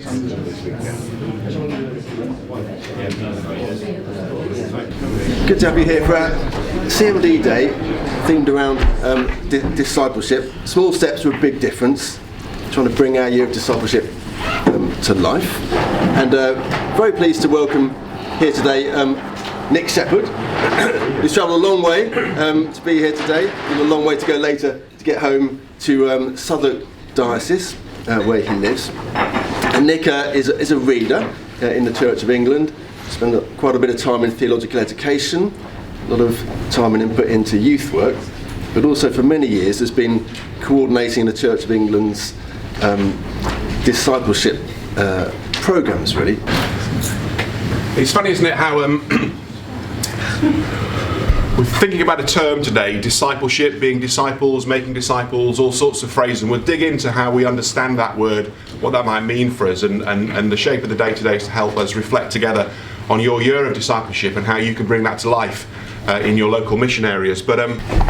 Good to have you here for our CMD day, themed around discipleship. Small steps with big difference. Trying to bring our year of discipleship to life. And very pleased to welcome here today Nick Shepherd, who's travelled a long way to be here today, and a long way to go later to get home to Southwark Diocese, where he lives. And Nick is a reader in the Church of England, spent quite a bit of time in theological education, a lot of time and input into youth work, but also for many years has been coordinating the Church of England's discipleship programmes, really. It's funny, isn't it, how we're thinking about a term today, discipleship, being disciples, making disciples, all sorts of phrases, and we'll dig into how we understand that word, what that might mean for us, and the shape of the day today is to help us reflect together on your year of discipleship and how you can bring that to life in your local mission areas. But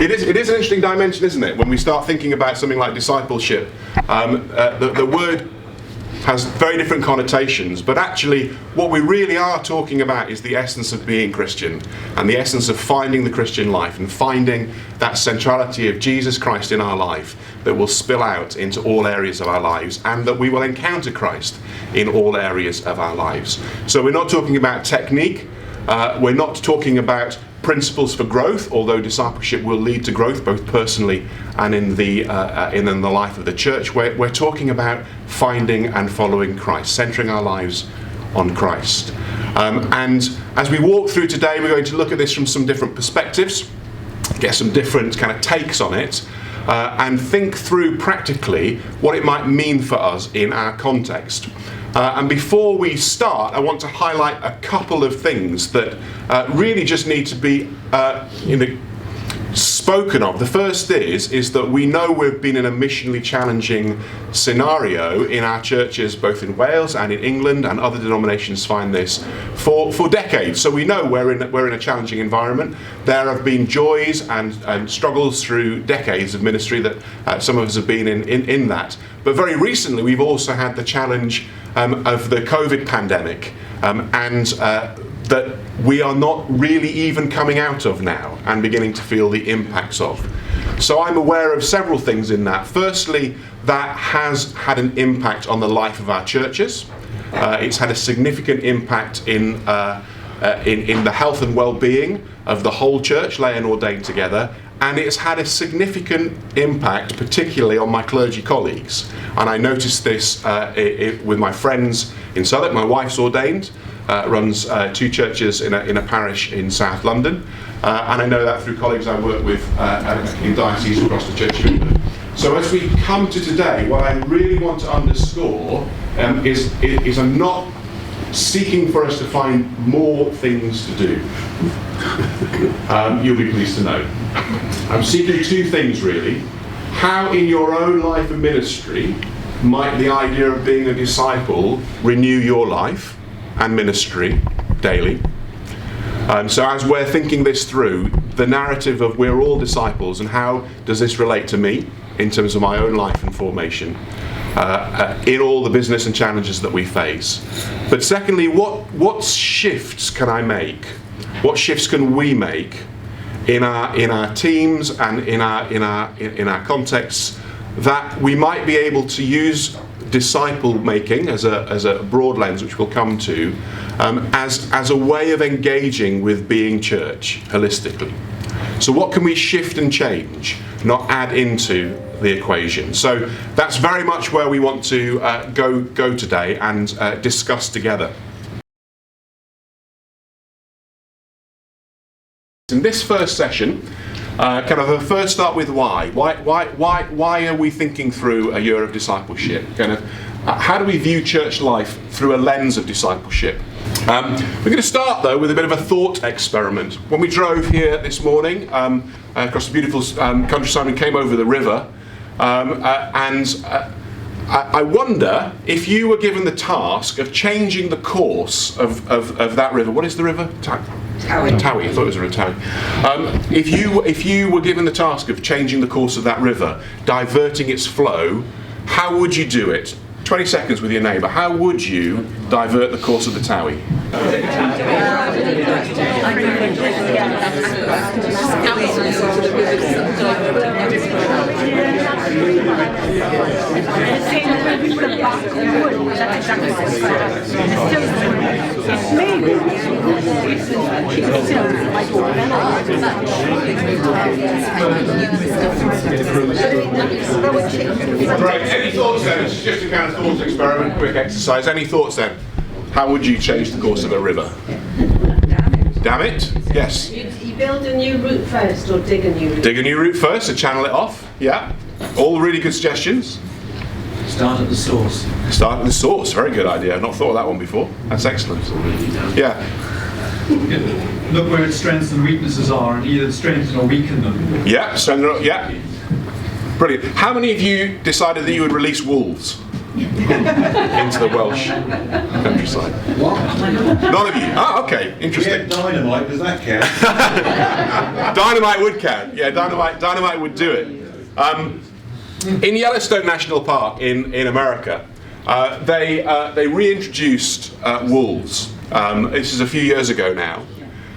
it is an interesting dimension, isn't it, when we start thinking about something like discipleship. The word has very different connotations, but actually what we really are talking about is the essence of being Christian, and the essence of finding the Christian life and finding that centrality of Jesus Christ in our life that will spill out into all areas of our lives, and that we will encounter Christ in all areas of our lives. So we're not talking about technique, we're not talking about principles for growth, although discipleship will lead to growth both personally and in the life of the church. We're talking about finding and following Christ, centering our lives on Christ. And as we walk through today, we're going to look at this from some different perspectives, get some different kind of takes on it, and think through practically what it might mean for us in our context. And before we start, I want to highlight a couple of things that really just need to be spoken of. The first is that we know we've been in a missionally challenging scenario in our churches, both in Wales and in England, and other denominations find this for decades. So we know we're in a challenging environment. There have been joys and struggles through decades of ministry that some of us have been in that. But very recently we've also had the challenge of the COVID pandemic, and that we are not really even coming out of now and beginning to feel the impacts of. So I'm aware of several things in that. Firstly, that has had an impact on the life of our churches. It's had a significant impact in the health and well-being of the whole church, lay and ordained together, and it's had a significant impact particularly on my clergy colleagues. And I noticed this with my friends in Southwark. My wife's ordained, runs two churches in a parish in South London, and I know that through colleagues I work with in dioceses across the Church of England. So as we come to today, what I really want to underscore is I'm not seeking for us to find more things to do. You'll be pleased to know. I'm seeking two things really. How in your own life and ministry might the idea of being a disciple renew your life and ministry daily? So as we're thinking this through, the narrative of we're all disciples, and how does this relate to me in terms of my own life and formation in all the business and challenges that we face. But secondly, what shifts can I make? What shifts can we make in our teams and in our contexts that we might be able to use disciple making as a broad lens, which we'll come to, as a way of engaging with being church holistically. So what can we shift and change, not add into the equation? So that's very much where we want to go today and discuss together. In this first session, kind of a first start with why. Why are we thinking through a year of discipleship? Kind of, how do we view church life through a lens of discipleship? We're going to start though with a bit of a thought experiment. When we drove here this morning across the beautiful countryside and came over the river, I wonder if you were given the task of changing the course of that river. What is the river? Towie. I thought it was a river, Towie. If you were given the task of changing the course of that river, diverting its flow, how would you do it? 20 seconds with your neighbour, how would you divert the course of the Towie? Right, any thoughts then? It's just a kind of thought experiment, quick exercise. Any thoughts then? How would you change the course of a river? Dam it? Yes. You build a new route first or dig a new route? Dig a new route first and channel it off. Yeah. All really good suggestions. Start at the source. Start at the source. Very good idea. I've not thought of that one before. That's excellent. Yeah. Look where its strengths and weaknesses are and either strengthen or weaken them. Yeah. Yeah. Brilliant. How many of you decided that you would release wolves into the Welsh countryside? What? None of you. Ah, okay. Interesting. Dynamite, does that count? Dynamite would count. Yeah, dynamite would do it. In Yellowstone National Park in America, they reintroduced wolves. This is a few years ago now.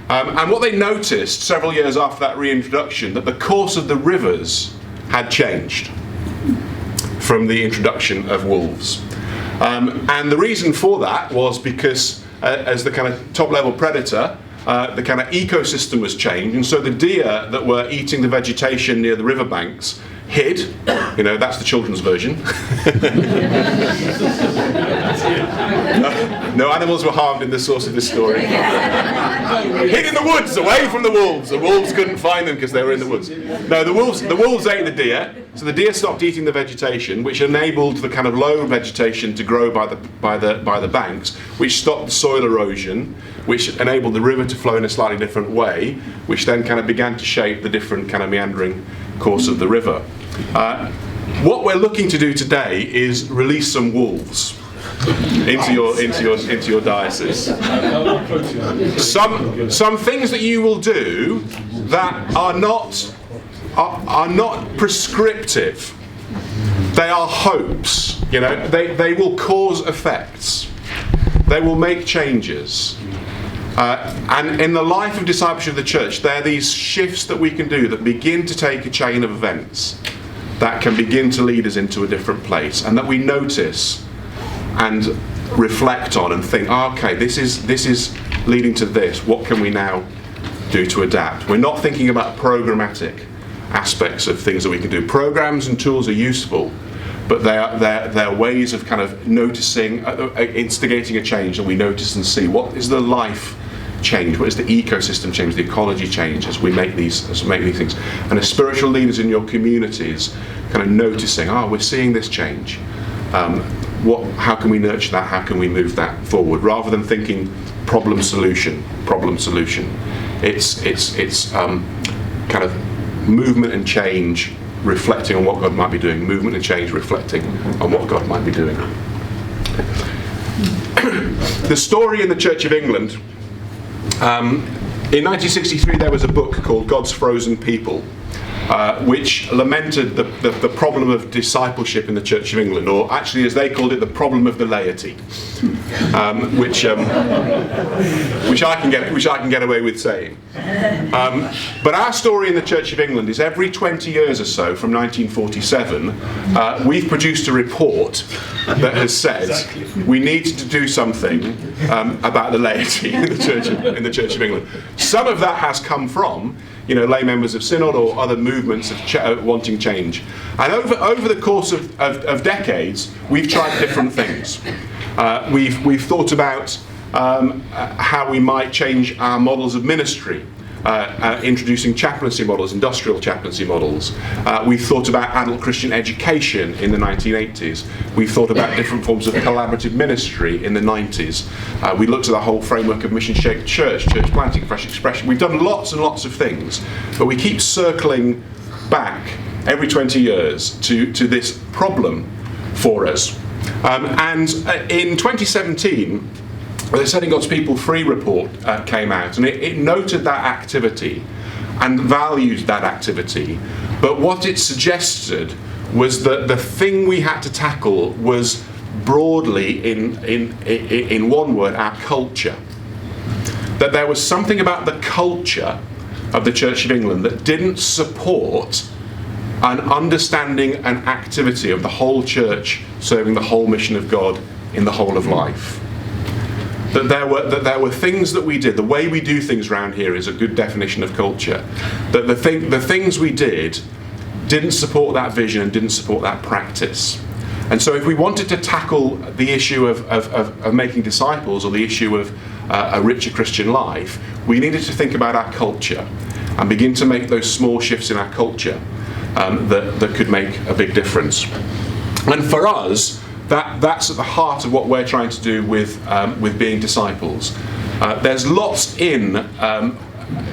And what they noticed several years after that reintroduction, that the course of the rivers had changed from the introduction of wolves. And the reason for that was because as the kind of top level predator, the kind of ecosystem was changed, and so the deer that were eating the vegetation near the riverbanks hid. You know, that's the children's version. No animals were harmed in the source of this story. Hid in the woods, away from the wolves. The wolves couldn't find them because they were in the woods. No, the wolves ate the deer, so the deer stopped eating the vegetation, which enabled the kind of low vegetation to grow by the banks, which stopped the soil erosion, which enabled the river to flow in a slightly different way, which then kind of began to shape the different kind of meandering course of the river. What we're looking to do today is release some wolves into your diocese. Some things that you will do that are not prescriptive. They are hopes. You know, they will cause effects. They will make changes. And in the life of discipleship of the church, there are these shifts that we can do that begin to take a chain of events that can begin to lead us into a different place, and that we notice and reflect on and think, okay, this is leading to this. What can we now do to adapt? We're not thinking about programmatic aspects of things that we can do. Programs and tools are useful, but they're ways of kind of noticing, instigating a change that we notice and see. What is the life change? What is the ecosystem change? The ecology change as we make these things. And as spiritual leaders in your communities, kind of noticing, we're seeing this change. How can we nurture that? How can we move that forward? Rather than thinking problem solution. It's kind of movement and change, reflecting on what God might be doing. Movement and change, reflecting on what God might be doing. The story in the Church of England. In 1963 there was a book called God's Frozen People, which lamented the problem of discipleship in the Church of England, or actually as they called it, the problem of the laity, which I can get away with saying. But our story in the Church of England is every 20 years or so, from 1947, we've produced a report that has said we need to do something about the laity in the Church of England. Some of that has come from lay members of synod or other movements of wanting change. And over the course of decades, we've tried different things. We've thought about how we might change our models of ministry, introducing chaplaincy models, industrial chaplaincy models. We've thought about adult Christian education in the 1980s. We've thought about different forms of collaborative ministry in the 90s. We looked at the whole framework of mission-shaped church planting, fresh expression. We've done lots and lots of things, but we keep circling back every 20 years to this problem for us. And in 2017, the Setting God's People Free report came out, and it noted that activity and valued that activity. But what it suggested was that the thing we had to tackle was broadly in one word, our culture. That there was something about the culture of the Church of England that didn't support an understanding and activity of the whole church serving the whole mission of God in the whole of life. That there were things that we did. The way we do things around here is a good definition of culture. That the things we didn't support that vision and didn't support that practice. And so if we wanted to tackle the issue of making disciples, or the issue of a richer Christian life, we needed to think about our culture and begin to make those small shifts in our culture that could make a big difference. And for us, that's at the heart of what we're trying to do with being disciples. There's lots in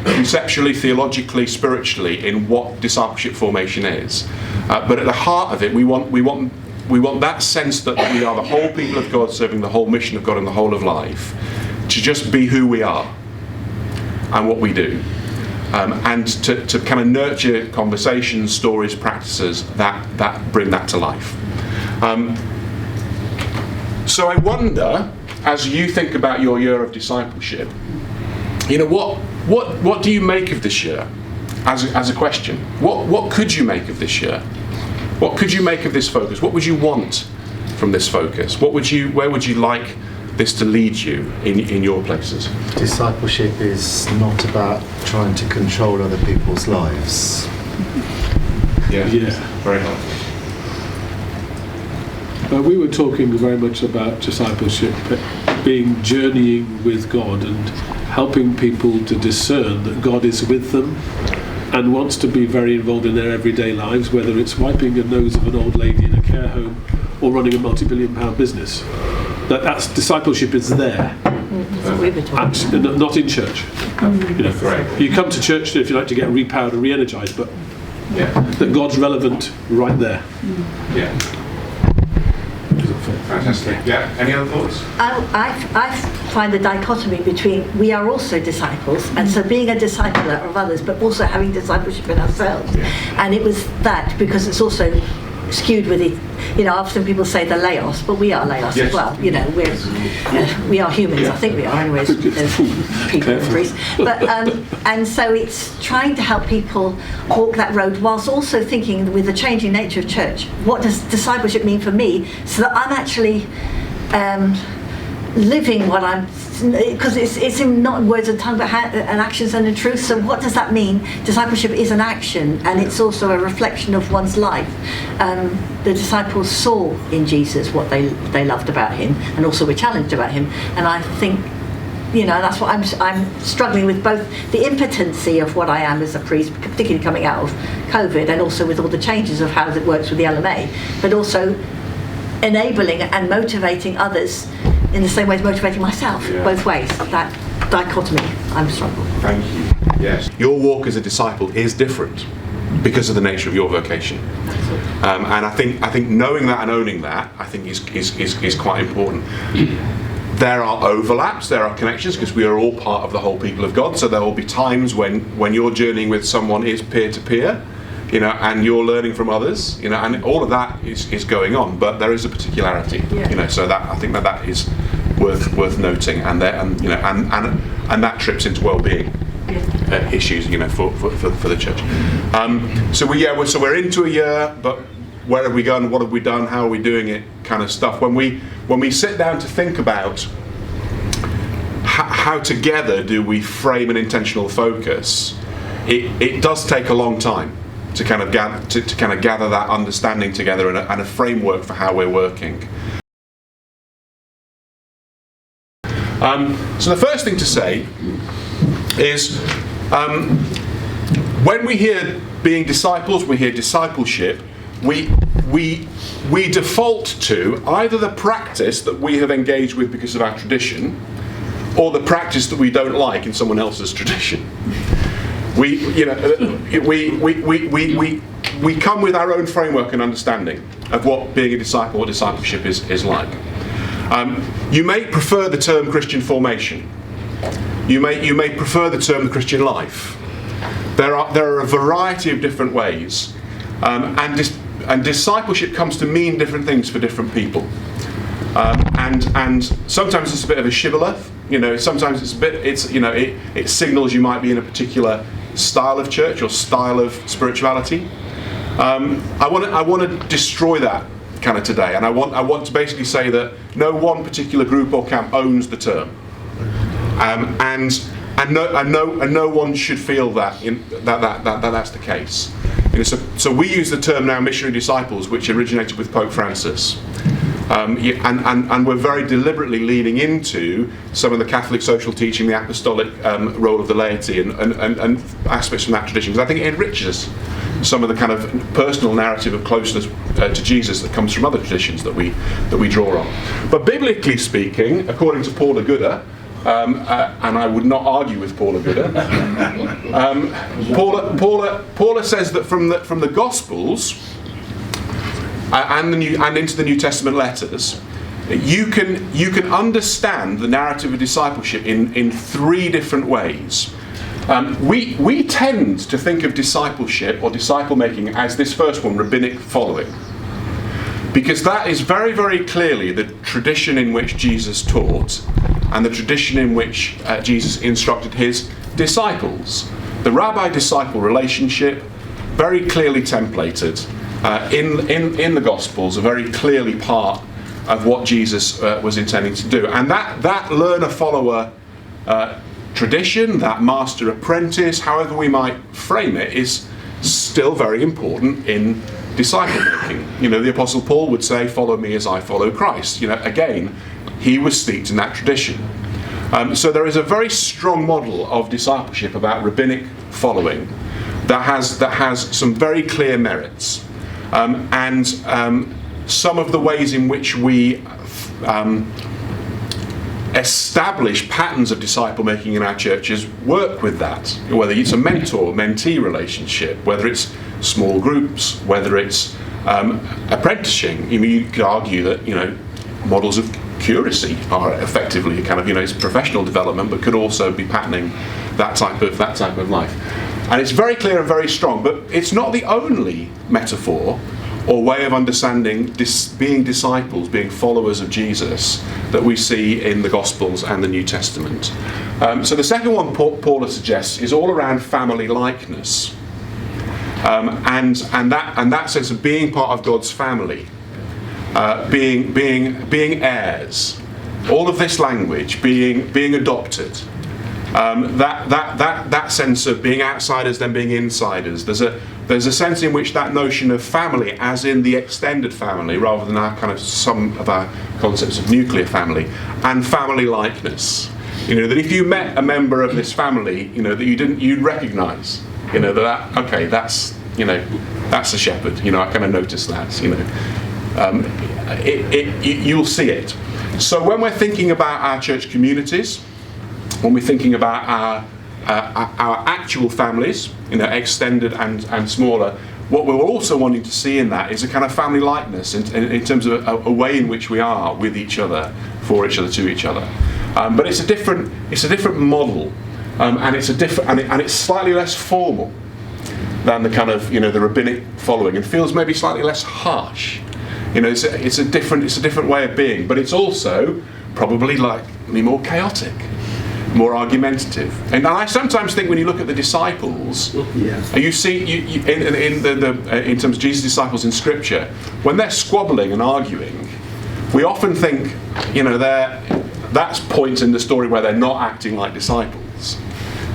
conceptually, theologically, spiritually in what discipleship formation is, but at the heart of it, we want that sense that we are the whole people of God serving the whole mission of God in the whole of life, to just be who we are and what we do, and to kind of nurture conversations, stories, practices that bring that to life. So I wonder, as you think about your year of discipleship, what do you make of this year as a question? What could you make of this year? What could you make of this focus? What would you want from this focus? Where would you like this to lead you in your places? Discipleship is not about trying to control other people's lives. Yeah. Very helpful. We were talking very much about discipleship being journeying with God and helping people to discern that God is with them and wants to be very involved in their everyday lives, whether it's wiping the nose of an old lady in a care home or running a multi-billion-pound business. That's discipleship is there. Not in church. You come to church if you like to get repowered and re-energized, but that God's relevant right there. Yeah. Fantastic. Yeah. Any other thoughts? I find the dichotomy between we are also disciples, and so being a discipler of others, but also having discipleship in ourselves. Yeah. And it was that because it's also skewed with it. Often people say the laos, but we are laos as well. We are humans. I think we are, anyways. People and priests. But and so it's trying to help people walk that road, whilst also thinking with the changing nature of church, what does discipleship mean for me, so that I'm actually living what I'm, because it's in not in words and tongue, but and actions and in truth. So what does that mean? Discipleship is an action, and it's also a reflection of one's life. The disciples saw in Jesus what they loved about him, and also were challenged about him. And I think, that's what I'm struggling with, both the impotency of what I am as a priest, particularly coming out of COVID, and also with all the changes of how it works with the LMA, but also enabling and motivating others in the same way as motivating myself, both ways. That dichotomy, I'm struggling. Thank you. Yes. Your walk as a disciple is different because of the nature of your vocation. And I think knowing that and owning that, I think is quite important. There are overlaps, there are connections, because we are all part of the whole people of God, so there will be times when you're journeying with someone is peer-to-peer, and you're learning from others, and all of that is going on, but there is a particularity, so that I think that is worth noting, and that trips into well-being issues, for the church. So we're into a year, but where have we gone? What have we done? How are we doing it? Kind of stuff. When we sit down to think about how together do we frame an intentional focus, it does take a long time to kind of gather that understanding together and a framework for how we're working. So the first thing to say is, when we hear being disciples, we hear discipleship, we default to either the practice that we have engaged with because of our tradition, or the practice that we don't like in someone else's tradition. We come with our own framework and understanding of what being a disciple or discipleship is like. You may prefer the term Christian formation. You may prefer the term Christian life. There are a variety of different ways, and discipleship comes to mean different things for different people. And sometimes it's a bit of a shibboleth. Sometimes it signals you might be in a particular style of church or style of spirituality. I want to destroy that kind of today, and I want to basically say that no one particular group or camp owns the term, and no one should feel that that's the case. So we use the term now missionary disciples, which originated with Pope Francis. And we're very deliberately leaning into some of the Catholic social teaching, the apostolic role of the laity, and aspects from that tradition, because I think it enriches some of the kind of personal narrative of closeness to Jesus that comes from other traditions that we draw on. But biblically speaking, according to Paula Gooder, and I would not argue with Paula Gooder, Paula says that from the Gospels and into the New Testament letters, you can understand the narrative of discipleship in three different ways. We tend to think of discipleship or disciple making as this first one, rabbinic following, because that is very, very clearly the tradition in which Jesus taught and the tradition in which Jesus instructed his disciples. The rabbi-disciple relationship, very clearly templated in the Gospels, are very clearly part of what Jesus was intending to do. And that learner-follower tradition, that master-apprentice, however we might frame it, is still very important in disciple-making. The Apostle Paul would say, "Follow me as I follow Christ." Again, he was steeped in that tradition. So there is a very strong model of discipleship about rabbinic following that has some very clear merits. And some of the ways in which we establish patterns of disciple making in our churches work with that, whether it's a mentor-mentee relationship, whether it's small groups, whether it's apprenticing. You could argue that models of curacy are effectively kind of it's professional development, but could also be patterning that type of life. And it's very clear and very strong, but it's not the only metaphor or way of understanding being disciples, being followers of Jesus, that we see in the Gospels and the New Testament. So the second one Paula suggests is all around family likeness, and that sense of being part of God's family, being heirs, all of this language, being adopted. That sense of being outsiders then being insiders. There's a sense in which that notion of family, as in the extended family, rather than our kind of some of our concepts of nuclear family, and family likeness. That if you met a member of this family, that you'd recognise, that's a shepherd. I kind of noticed that. You'll see it. So when we're thinking about our church communities, when we're thinking about our actual families, extended and smaller, what we're also wanting to see in that is a kind of family likeness in terms of a way in which we are with each other, for each other, to each other. But it's a different model, and it's slightly less formal than the kind of the rabbinic following, and feels maybe slightly less harsh. It's a different way of being, but it's also probably likely more chaotic, more argumentative. And I sometimes think when you look at the disciples, you see in terms of Jesus' disciples in Scripture, when they're squabbling and arguing, we often think that's points in the story where they're not acting like disciples.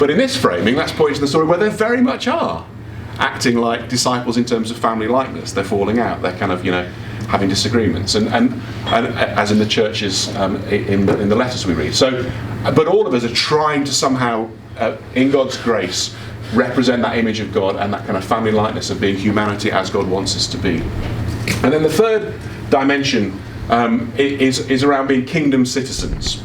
But in this framing, that's points in the story where they very much are acting like disciples in terms of family likeness. They're falling out. They're kind of having disagreements, and as in the churches in the letters we read. So, but all of us are trying to somehow, in God's grace, represent that image of God and that kind of family likeness of being humanity as God wants us to be. And then the third dimension is around being kingdom citizens.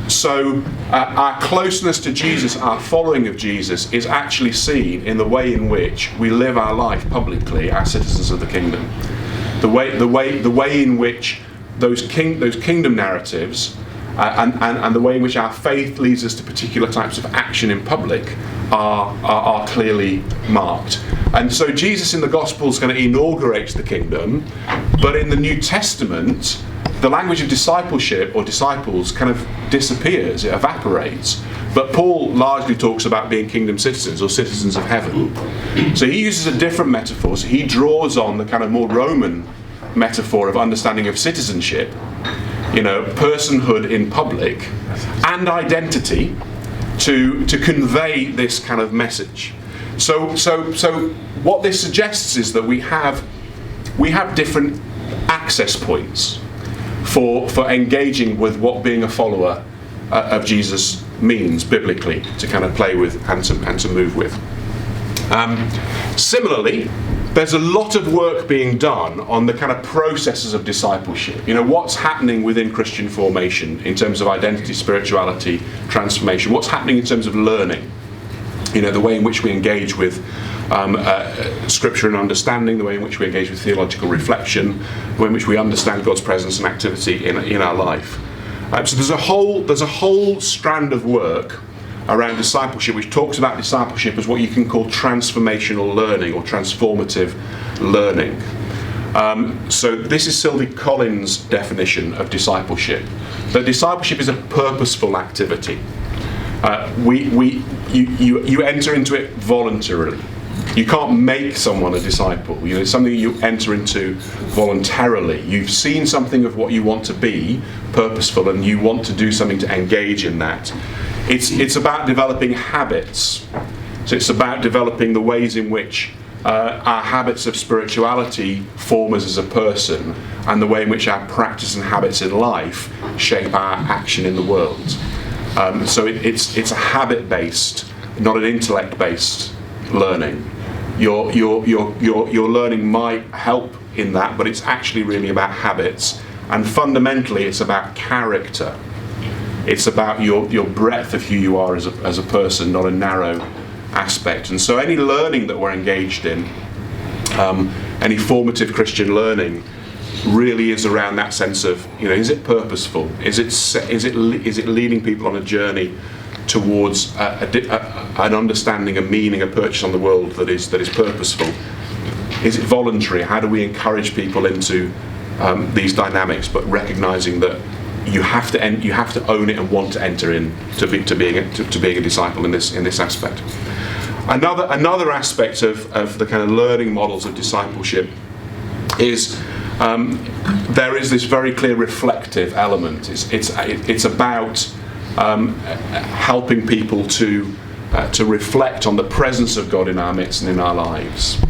So our closeness to Jesus, our following of Jesus, is actually seen in the way in which we live our life publicly as citizens of the kingdom. The way in which those kingdom narratives and the way in which our faith leads us to particular types of action in public are clearly marked. And so Jesus in the Gospels kind of inaugurates the kingdom, but in the New Testament, the language of discipleship or disciples kind of disappears, it evaporates. But Paul largely talks about being kingdom citizens or citizens of heaven. So he uses a different metaphor. So he draws on the kind of more Roman metaphor of understanding of citizenship, personhood in public, and identity to convey this kind of message. So what this suggests is that we have different access points for engaging with what being a follower of Jesus means biblically, to kind of play with and to move with. Similarly, there's a lot of work being done on the kind of processes of discipleship. What's happening within Christian formation in terms of identity, spirituality, transformation? What's happening in terms of learning? The way in which we engage with scripture and understanding, the way in which we engage with theological reflection, the way in which we understand God's presence and activity in our life. So there's a whole strand of work around discipleship which talks about discipleship as what you can call transformational learning or transformative learning. So this is Sylvie Collins' definition of discipleship. That discipleship is a purposeful activity. You enter into it voluntarily. You can't make someone a disciple. It's something you enter into voluntarily. You've seen something of what you want to be, purposeful, and you want to do something to engage in that. It's about developing habits. So it's about developing the ways in which our habits of spirituality form us as a person, and the way in which our practice and habits in life shape our action in the world. So it's a habit-based, not an intellect-based learning. Your learning might help in that, but it's actually really about habits, and fundamentally it's about character. It's about your breadth of who you are as a person, not a narrow aspect. And so any learning that we're engaged in, any formative Christian learning, really is around that sense of, is it purposeful? Is it leading people on a journey towards an understanding, a meaning, a purchase on the world that is purposeful? Is it voluntary? How do we encourage people into these dynamics, but recognizing that you have to own it and want to enter in to being a disciple in this aspect. Another aspect of the kind of learning models of discipleship is there is this very clear reflective element. It's about helping people to reflect on the presence of God in our midst and in our lives.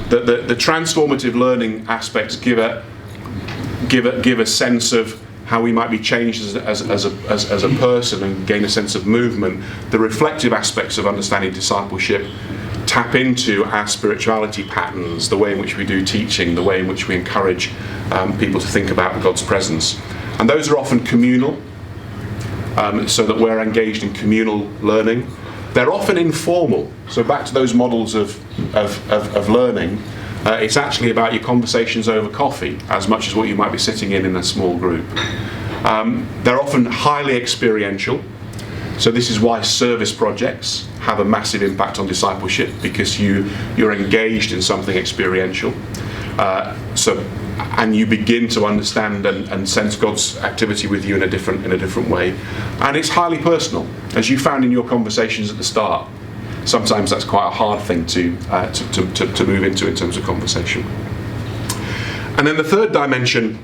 The transformative learning aspects give a sense of how we might be changed as a person and gain a sense of movement. The reflective aspects of understanding discipleship tap into our spirituality patterns, the way in which we do teaching, the way in which we encourage people to think about God's presence. And those are often communal, so that we're engaged in communal learning. They're often informal. So back to those models of learning, it's actually about your conversations over coffee as much as what you might be sitting in a small group. They're often highly experiential. So this is why service projects have a massive impact on discipleship, because you're engaged in something experiential. And you begin to understand and sense God's activity with you in a different way. And it's highly personal, as you found in your conversations at the start. Sometimes that's quite a hard thing to move into in terms of conversation. And then the third dimension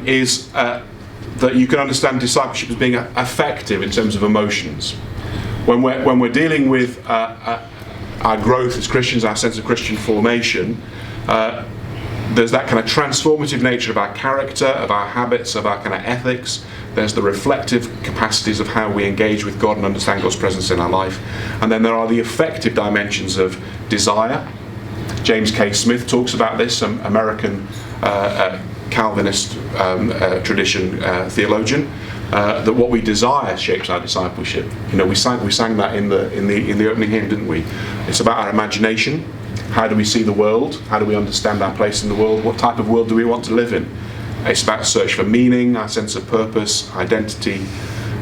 is that you can understand discipleship as being effective in terms of emotions. When we're dealing with our growth as Christians, our sense of Christian formation, there's that kind of transformative nature of our character, of our habits, of our kind of ethics. There's the reflective capacities of how we engage with God and understand God's presence in our life. And then there are the effective dimensions of desire. James K. Smith talks about this, some American Calvinist tradition theologian, that what we desire shapes our discipleship. We sang that in the opening hymn, didn't we? It's about our imagination. How do we see the world? How do we understand our place in the world? What type of world do we want to live in? It's about search for meaning, our sense of purpose, identity,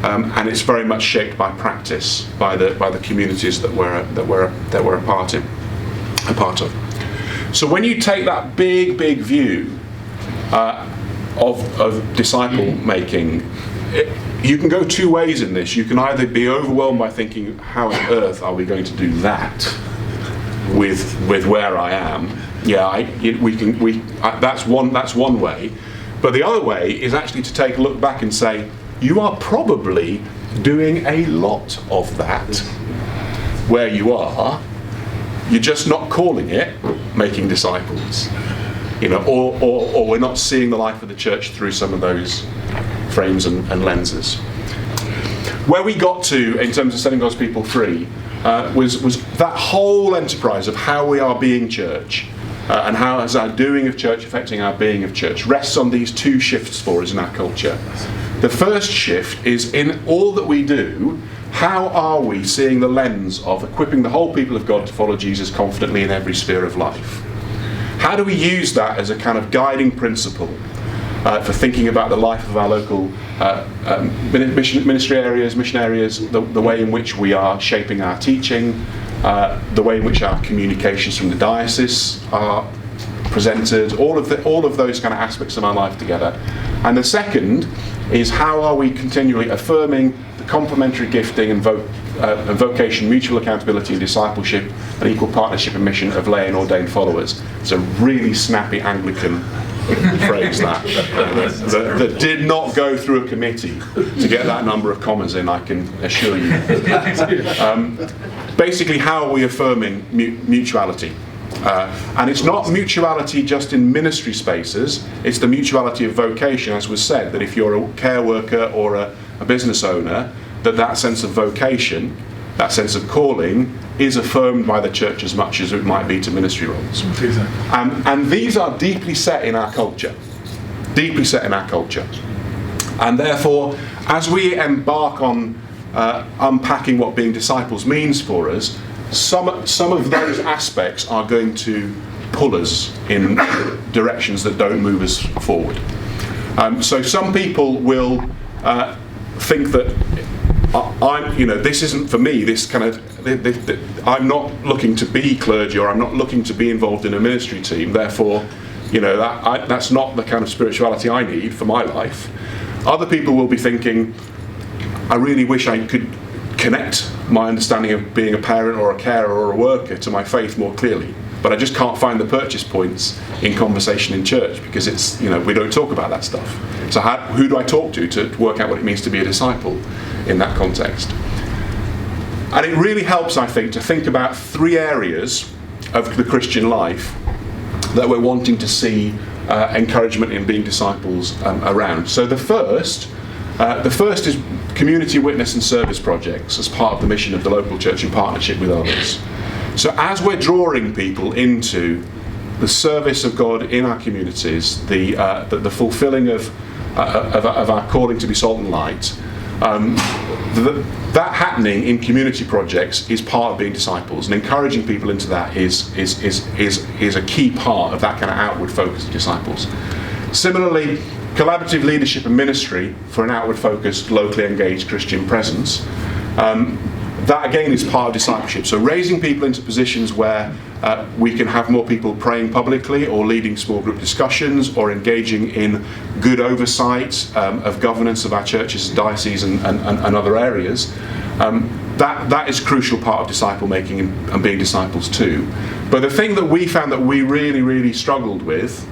and it's very much shaped by practice, by the communities that we're a part of. So when you take that big view, of disciple making, you can go two ways in this. You can either be overwhelmed by thinking, how on earth are we going to do that with where I am? That's one way. But the other way is actually to take a look back and say, you are probably doing a lot of that where you are. You're just not calling it making disciples, or we're not seeing the life of the church through some of those frames and lenses. Where we got to in terms of setting God's people free was that whole enterprise of how we are being church and how is our doing of church affecting our being of church rests on these two shifts for us in our culture. The first shift is in all that we do. How are we seeing the lens of equipping the whole people of God to follow Jesus confidently in every sphere of life? How do we use that as a kind of guiding principle for thinking about the life of our local ministry areas, mission areas, the way in which we are shaping our teaching, the way in which our communications from the diocese are presented, all of those kind of aspects of our life together. And the second is how are we continually affirming the complementary gifting and vocation, mutual accountability and discipleship, and equal partnership and mission of lay and ordained followers. It's a really snappy Anglican phrase that did not go through a committee to get that number of commas in, I can assure you. Basically, how are we affirming mutuality? And it's not mutuality just in ministry spaces, it's the mutuality of vocation, as was said, that if you're a care worker or a business owner, that sense of vocation, that sense of calling, is affirmed by the church as much as it might be to ministry roles. And these are deeply set in our culture. Deeply set in our culture. And therefore, as we embark on unpacking what being disciples means for us, some of those aspects are going to pull us in directions that don't move us forward. So some people will think that this isn't for me. This kind of, I'm not looking to be clergy, or I'm not looking to be involved in a ministry team. Therefore, that's not the kind of spirituality I need for my life. Other people will be thinking, I really wish I could connect my understanding of being a parent or a carer or a worker to my faith more clearly, but I just can't find the purchase points in conversation in church because it's, we don't talk about that stuff. So who do I talk to work out what it means to be a disciple in that context? And it really helps, I think, to think about three areas of the Christian life that we're wanting to see encouragement in being disciples around. So the first is community witness and service projects as part of the mission of the local church in partnership with others. So as we're drawing people into the service of God in our communities, the fulfilling of our calling to be salt and light, that happening in community projects is part of being disciples, and encouraging people into that is a key part of that kind of outward focus of disciples. Similarly, collaborative leadership and ministry for an outward focused, locally engaged Christian presence. That again is part of discipleship. So raising people into positions where we can have more people praying publicly, or leading small group discussions, or engaging in good oversight of governance of our churches, dioceses and other areas. That is a crucial part of disciple making and being disciples too. But the thing that we found that we really, really struggled with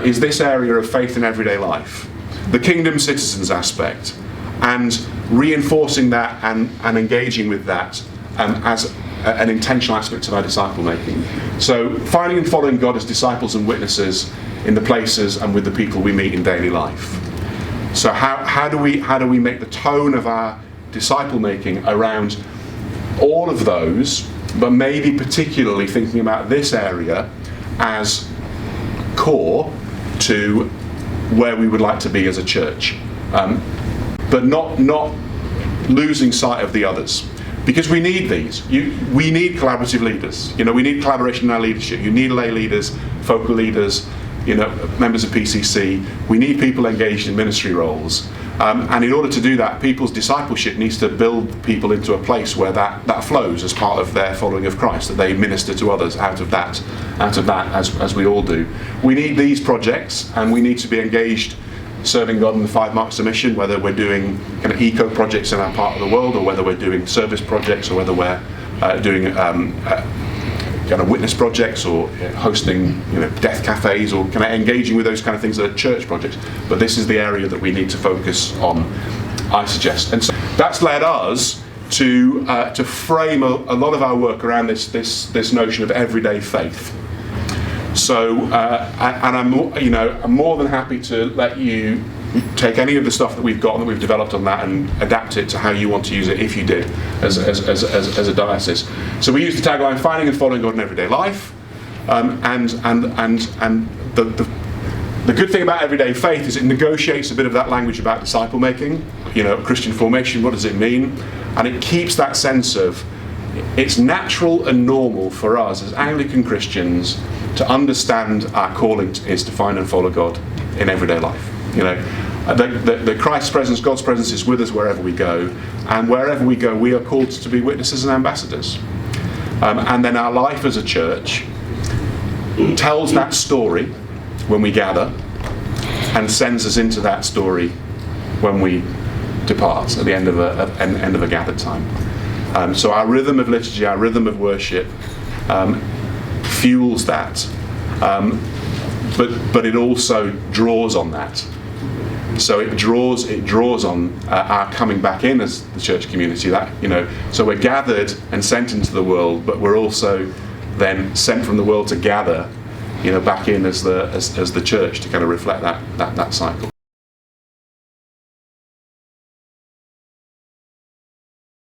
is this area of faith in everyday life, the kingdom citizens aspect, and reinforcing that and engaging with that as an intentional aspect of our disciple making. So finding and following God as disciples and witnesses in the places and with the people we meet in daily life. So how do we make the tone of our disciple making around all of those, but maybe particularly thinking about this area as core to where we would like to be as a church, but not losing sight of the others, because we need these. We need collaborative leaders. We need collaboration in our leadership. You need lay leaders, focal leaders, members of PCC. We need people engaged in ministry roles, and in order to do that, people's discipleship needs to build people into a place where that flows as part of their following of Christ, that they minister to others out of that as we all do. We need these projects, and we need to be engaged serving God in the 5 marks of mission, whether we're doing kind of eco projects in our part of the world, or whether we're doing service projects, or whether we're doing kind of witness projects, or hosting death cafes, or kind of engaging with those kind of things that are church projects. But this is the area that we need to focus on, I suggest. And so that's led us to frame a lot of our work around this notion of everyday faith. So, and I'm more than happy to let you take any of the stuff that we've got and that we've developed on that and adapt it to how you want to use it, if you did, as a diocese. So we use the tagline "Finding and Following God in Everyday Life," and the good thing about everyday faith is it negotiates a bit of that language about disciple making, Christian formation. What does it mean? And it keeps that sense of it's natural and normal for us as Anglican Christians to understand our calling is to find and follow God in everyday life. The Christ's presence, God's presence is with us wherever we go, and wherever we go we are called to be witnesses and ambassadors. And then our life as a church tells that story when we gather and sends us into that story when we depart at the end of a gathered time. So our rhythm of liturgy, our rhythm of worship fuels that, but it also draws on that. So it draws on our coming back in as the church community. So we're gathered and sent into the world, but we're also then sent from the world to gather, back in as the church to kind of reflect that cycle.